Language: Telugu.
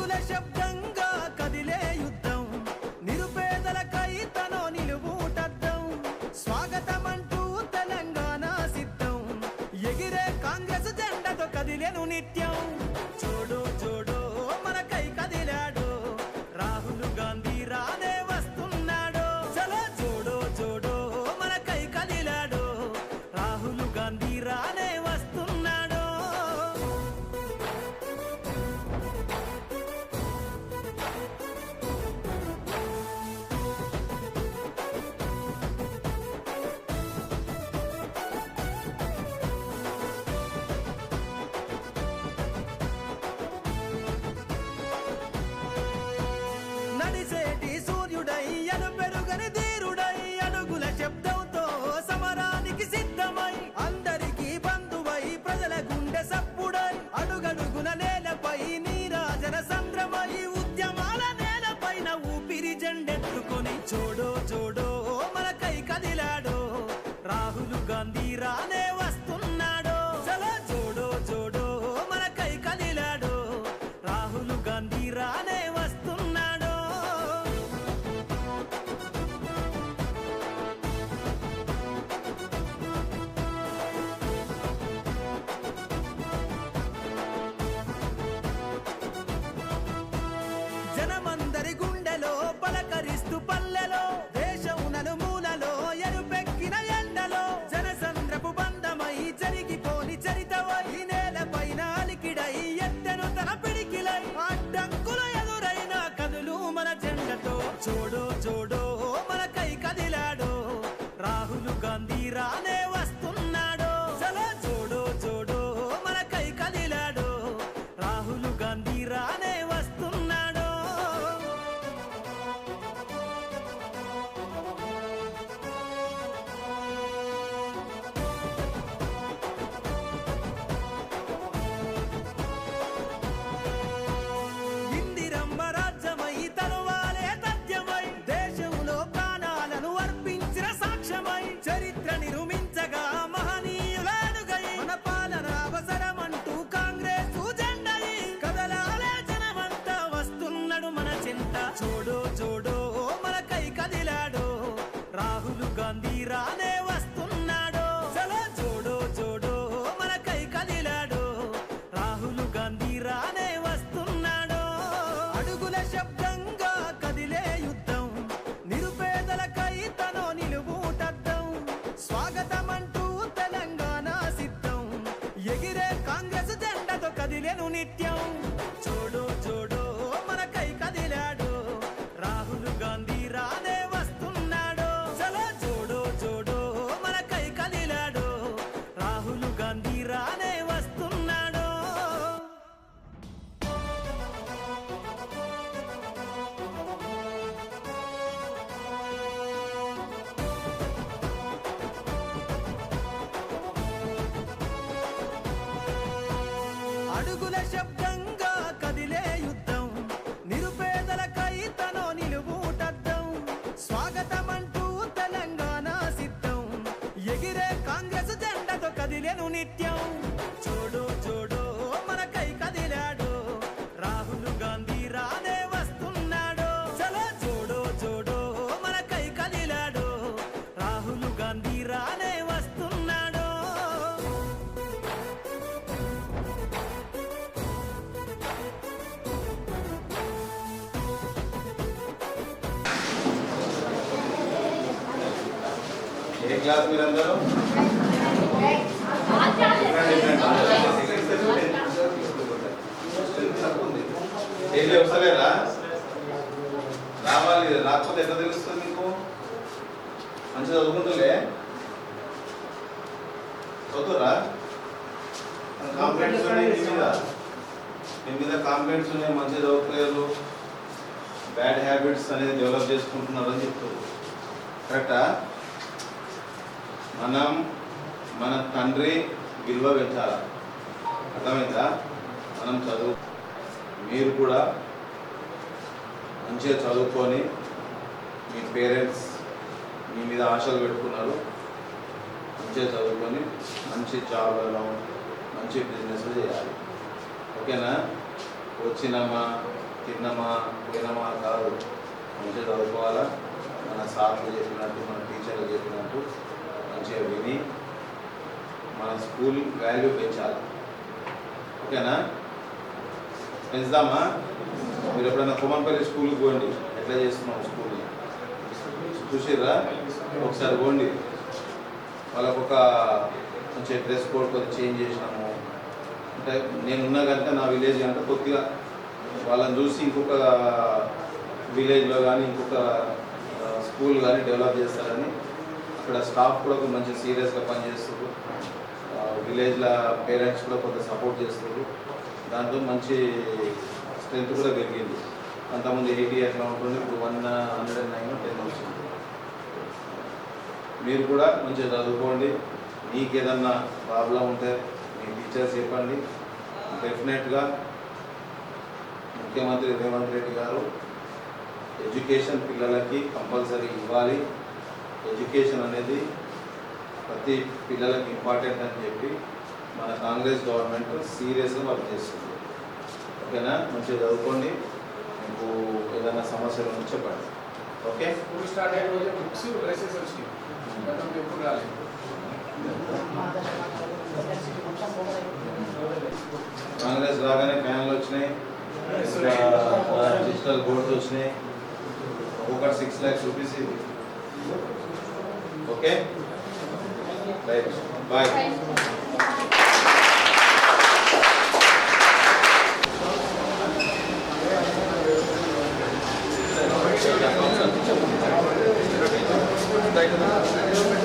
అడుగుల శబ్దంగా కదిలే యుద్ధం నిరుపేదలకై తనో నిలువుటద్దం స్వాగతమంటూ తెలంగాణ సిద్ధం ఎగిరే కాంగ్రెస్ జెండతో కదిలేను నిత్యం చూడు చూడు మనకై కదిలాడు రాహుల్ గాంధీ రానే వస్తున్నాడు చలో చూడు చూడు మనకై కదిలాడు రాహుల్ గాంధీ రానే వస్తున్నాడు నడిసేటి సూర్యుడై పెరుగని ధీరుడై అడుగుల శబ్దంతో సమరానికి సిద్ధమై అందరికీ బంధువై ప్రజల గుండె సప్పుడై అడుగడుగున నేలపై నీరాజన సంద్రమై ఉద్యమాల నేలపైన ఊపిరి జెండెత్తుకొని చూడో చూడో మనకై కదిలాడో రాహుల్ గాంధీ రానే వస్తున్నాడో చలో చూడో చూడో మనకై కదిలాడో రాహుల్ గాంధీ రానే వస్తున్నాడో జనమందరి గుండెలో పలకరిస్తూ పల్లెలో దేశం నలుమూలలో ఎరుపెక్కిన ఎండలో జనసంద్రపు బంధమై జరిగిపోని చరితవై నేలపైన అలికిడై ఎత్తెను తన పిడికిలై అడ్డంకులు ఎదురైన కదులు మన జెండతో చూడో చూడో మనకై కదిలాడో రాహుల్ గాంధీ రానే వస్తున్నాడో చలో చూడో చూడో మనకై కదిలాడో రాహుల్ గాంధీ రానే వస్తున్నాడో ఇందిరమ్మ రాజ్యమై తరువాలే తథ్యమై దేశంలో ప్రాణాలను అర్పించిన సాక్ష్యమై చరిత్ర నిర్మించగా మహనీయుల అడుగై మన పాలన అవసరమంటూ కాంగ్రెస్ జెండై కదలాలే జనమంతా వస్తున్నాడు మన చింత చూడో చూడో మనకై కదిలాడో రాహుల్ గాంధీ రానే వస్తున్నాడో చలో చూడో చూడో మనకై కదిలాడో రాహుల్ గాంధీ రానే వస్తున్నాడో అడుగుల శబ్దంగా కదిలే యుద్ధం నిరుపేదలకై తనో నిలువుటద్దం స్వాగతమంటూ తెలంగాణ సిద్ధం ఎగిరే కాంగ్రెస్ జెండతో కదిలేను నిత్యం చూడు చూడు మనకై కదిలాడు రాహుల్ గాంధీ రానే వస్తున్నాడు చలో చూడు చూడు మనకై కదిలాడు రాహుల్ గాంధీ రానే వస్తున్నాడు అడుగుల శబ్దంగా కదిలే యుద్ధం నిరుపేదలకై తనో నిలువుటద్దం స్వాగతమంటూ తెలంగాణ సిద్ధం ఎగిరే కాంగ్రెస్ జెండతో కదిలేను నిత్యం చూడు చూడు మనకై కదిలాడు రాహుల్ గాంధీ రానే వస్తున్నాడు చలో చూడు చూడు మనకై కదిలాడు రాహుల్ గాంధీ రానే వస్తున్నాడు ఏ క్లాస్ మీరందరూ ఏం వస్తలేరా రావాలి రాకపోతే ఎట్లా తెలుస్తుంది మీకు మంచిగా చదువుకుంటులే చదువురా కాంప్లైంట్స్ ఉన్నాయి మీ మీద కాంప్లైంట్స్ ఉన్నాయి మంచిగా చదువుకోలేరు బ్యాడ్ హ్యాబిట్స్ అనేది డెవలప్ చేసుకుంటున్నారు అని చెప్తారు కరెక్టా మనం మన తండ్రి విలువ పెంచాలి అర్థమైందా మనం చదువు మీరు కూడా మంచిగా చదువుకొని మీ పేరెంట్స్ మీ మీద ఆశలు పెట్టుకున్నారు మంచిగా చదువుకొని మంచి జాబ్లలో మంచి బిజినెస్ చేయాలి. ఓకేనా? వచ్చినామా తిన్నమా పోయినమా కాదు, మంచిగా చదువుకోవాలా. మన సార్లు చెప్పినట్టు, మన టీచర్లు చెప్పినట్టు మంచిగా విని మన స్కూల్ వాల్యూ పెంచాలి. ఓకేనా? పెంచుదామా? మీరు ఎప్పుడైనా కుమన్పల్లి స్కూల్కి పోండి, ఎట్లా చేస్తున్నాం స్కూల్ని చూసిర్రా? ఒకసారి పోండి. వాళ్ళకు ఒక మంచి డ్రెస్ కోడ్ కొద్దిగా చేంజ్ చేసినాము అంటే, నేనున్నా కనుక నా విలేజ్ కనుక కొద్దిగా వాళ్ళని చూసి ఇంకొక విలేజ్లో కానీ ఇంకొక స్కూల్ కానీ డెవలప్ చేస్తారని అక్కడ స్టాఫ్ కూడా ఒక మంచి సీరియస్గా పనిచేస్తారు. విలేజ్లో పేరెంట్స్ కూడా కొంత సపోర్ట్ చేస్తారు. దాంతో మంచి స్ట్రెంత్ కూడా పెరిగింది. అంతకుముందు 80 అట్లా ఉంటుంది, ఇప్పుడు 109 10 వచ్చింది. మీరు కూడా మంచిగా చదువుకోండి. మీకు ఏదన్నా ప్రాబ్లం ఉంటే మీ టీచర్స్ చెప్పండి. డెఫినెట్గా ముఖ్యమంత్రి రేవంత్ రెడ్డి గారు ఎడ్యుకేషన్ పిల్లలకి కంపల్సరీ ఇవ్వాలి. ఎడ్యుకేషన్ అనేది ప్రతి పిల్లలకి ఇంపార్టెంట్ అని చెప్పి మన కాంగ్రెస్ గవర్నమెంట్ సీరియస్గా వర్క్ చేస్తుంది. ఓకేనా? మంచిగా చదువుకోండి. మీకు ఏదైనా సమస్యలు ఉంటే చెప్పండి. ఓకే? స్కూల్ స్టార్ట్ అయిన రోజు బుక్స్ డ్రెస్సెస్ వచ్చినాయి, గతంలో ఎప్పుడు రాలేదు. కాంగ్రెస్ రాగానే ఫ్యాన్లు వచ్చినాయి, డిజిటల్ బోర్డ్స్ వచ్చినాయి, ఒక్కొక్కటి 6 lakhs రూపీస్ ఇది. Okay right, bye. Right.